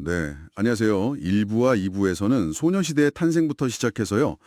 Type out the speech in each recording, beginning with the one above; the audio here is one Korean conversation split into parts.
네, 안녕하세요. 1부와 2부에서는 소녀시대의 탄생부터 시작해서요.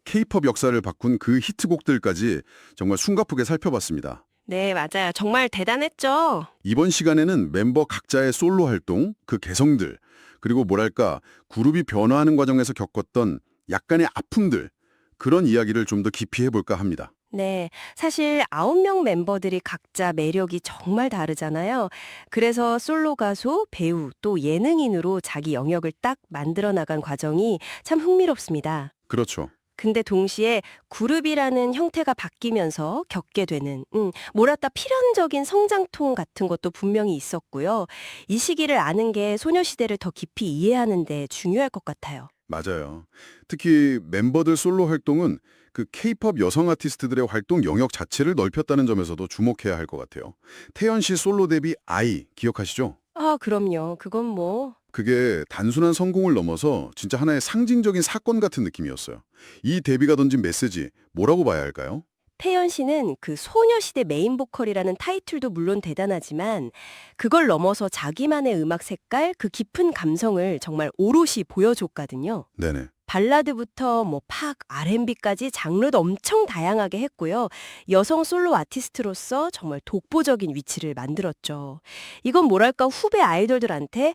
케이팝 역사를 바꾼 그 히트곡들까지 정말 숨가쁘게 살펴봤습니다. 네, 맞아요. 정말 대단했죠? 이번 시간에는 멤버 각자의 솔로 활동, 그 개성들, 그리고 뭐랄까 그룹이 변화하는 과정에서 겪었던 약간의 아픔들, 그런 이야기를 좀 더 깊이 해볼까 합니다. 네, 사실 9명 멤버들이 각자 매력이 정말 다르잖아요. 그래서 솔로 가수, 배우, 또 예능인으로 자기 영역을 딱 만들어 나간 과정이 참 흥미롭습니다. 그렇죠. 근데 동시에 그룹이라는 형태가 바뀌면서 겪게 되는, 뭐랄까 필연적인 성장통 같은 것도 분명히 있었고요. 이 시기를 아는 게 소녀시대를 더 깊이 이해하는 데 중요할 것 같아요. 맞아요. 특히 멤버들 솔로 활동은 그 케이팝 여성 아티스트들의 활동 영역 자체를 넓혔다는 점에서도 주목해야 할 것 같아요. 태연 씨 솔로 데뷔 아이 기억하시죠? 아, 그럼요. 그건 뭐. 그게 단순한 성공을 넘어서 진짜 하나의 상징적인 사건 같은 느낌이었어요. 이 데뷔가 던진 메시지 뭐라고 봐야 할까요? 태연 씨는 그 소녀시대 메인 보컬이라는 타이틀도 물론 대단하지만 그걸 넘어서 자기만의 음악 색깔, 그 깊은 감성을 정말 오롯이 보여줬거든요. 네네. 발라드부터 뭐 팝, R&B까지 장르도 엄청 다양하게 했고요. 여성 솔로 아티스트로서 정말 독보적인 위치를 만들었죠. 이건 뭐랄까 후배 아이돌들한테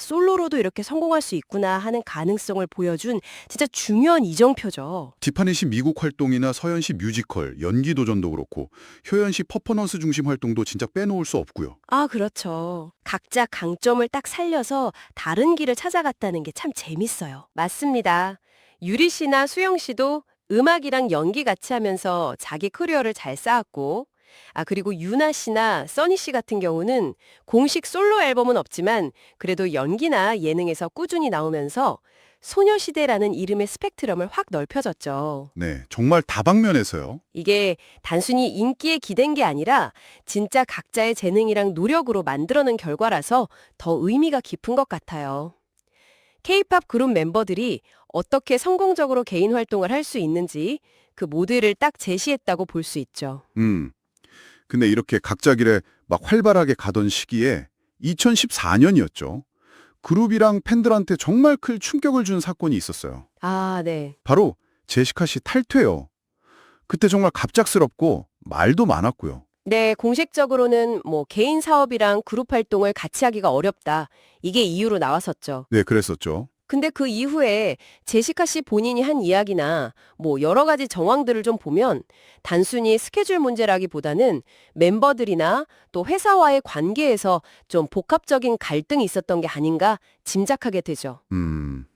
솔로로도 이렇게 성공할 수 있구나 하는 가능성을 보여준 진짜 중요한 이정표죠. 티파니 씨 미국 활동이나 서현 씨 뮤지컬, 연기 도전도 그렇고 효연 씨 퍼포먼스 중심 활동도 진짜 빼놓을 수 없고요. 아, 그렇죠. 각자 강점을 딱 살려서 다른 길을 찾아갔다는 게 참 재밌어요. 맞습니다. 유리 씨나 수영 씨도 음악이랑 연기 같이 하면서 자기 커리어를 잘 쌓았고, 그리고 유나 씨나 써니 씨 같은 경우는 공식 솔로 앨범은 없지만 그래도 연기나 예능에서 꾸준히 나오면서 소녀시대라는 이름의 스펙트럼을 확 넓혀졌죠. 네, 정말 다방면에서요. 이게 단순히 인기에 기댄 게 아니라 진짜 각자의 재능이랑 노력으로 만들어낸 결과라서 더 의미가 깊은 것 같아요. K-팝 그룹 멤버들이 어떻게 성공적으로 개인 활동을 할 수 있는지 그 모델을 딱 제시했다고 볼 수 있죠. 근데 이렇게 각자 길에 막 활발하게 가던 시기에 2014년이었죠. 그룹이랑 팬들한테 정말 큰 충격을 준 사건이 있었어요. 아, 네. 바로 제시카 씨 탈퇴요. 그때 정말 갑작스럽고 말도 많았고요. 네, 공식적으로는 뭐 개인 사업이랑 그룹 활동을 같이 하기가 어렵다. 이게 이유로 나왔었죠. 네, 그랬었죠. 근데 그 이후에 제시카 씨 본인이 한 이야기나 뭐 여러 가지 정황들을 좀 보면 단순히 스케줄 문제라기보다는 멤버들이나 또 회사와의 관계에서 좀 복합적인 갈등이 있었던 게 아닌가 짐작하게 되죠.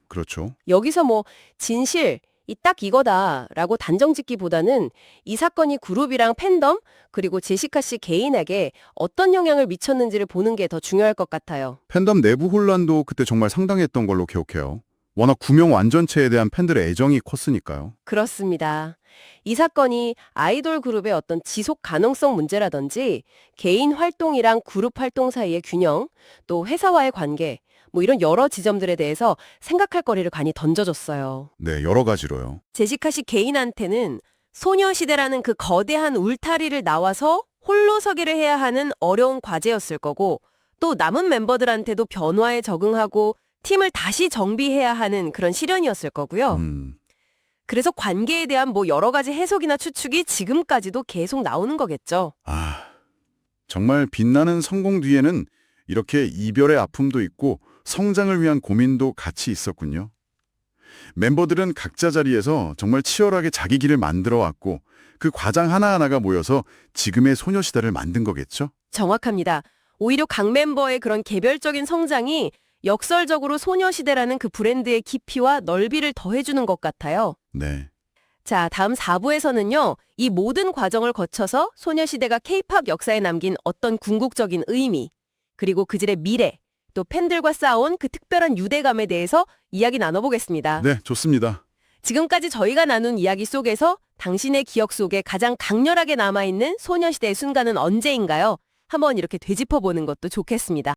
그렇죠. 여기서 뭐 진실, 이 딱 이거다라고 단정 짓기보다는 이 사건이 그룹이랑 팬덤 그리고 제시카 씨 개인에게 어떤 영향을 미쳤는지를 보는 게 더 중요할 것 같아요. 팬덤 내부 혼란도 그때 정말 상당했던 걸로 기억해요. 워낙 구명 완전체에 대한 팬들의 애정이 컸으니까요. 그렇습니다. 이 사건이 아이돌 그룹의 어떤 지속 가능성 문제라든지 개인 활동이랑 그룹 활동 사이의 균형, 또 회사와의 관계, 뭐 이런 여러 지점들에 대해서 생각할 거리를 많이 던져줬어요. 네, 여러 가지로요. 제시카 씨 개인한테는 소녀시대라는 그 거대한 울타리를 나와서 홀로 서기를 해야 하는 어려운 과제였을 거고, 또 남은 멤버들한테도 변화에 적응하고 팀을 다시 정비해야 하는 그런 시련이었을 거고요. 그래서 관계에 대한 뭐 여러 가지 해석이나 추측이 지금까지도 계속 나오는 거겠죠. 정말 빛나는 성공 뒤에는 이렇게 이별의 아픔도 있고 성장을 위한 고민도 같이 있었군요. 멤버들은 각자 자리에서 정말 치열하게 자기 길을 만들어 왔고 그 과정 하나하나가 모여서 지금의 소녀시대를 만든 거겠죠? 정확합니다. 오히려 각 멤버의 그런 개별적인 성장이 역설적으로 소녀시대라는 그 브랜드의 깊이와 넓이를 더해주는 것 같아요. 네. 자, 다음 4부에서는요, 이 모든 과정을 거쳐서 소녀시대가 K-팝 역사에 남긴 어떤 궁극적인 의미, 그리고 그들의 미래, 또 팬들과 쌓아온 그 특별한 유대감에 대해서 이야기 나눠보겠습니다. 네, 좋습니다. 지금까지 저희가 나눈 이야기 속에서 당신의 기억 속에 가장 강렬하게 남아있는 소녀시대의 순간은 언제인가요? 한번 이렇게 되짚어보는 것도 좋겠습니다.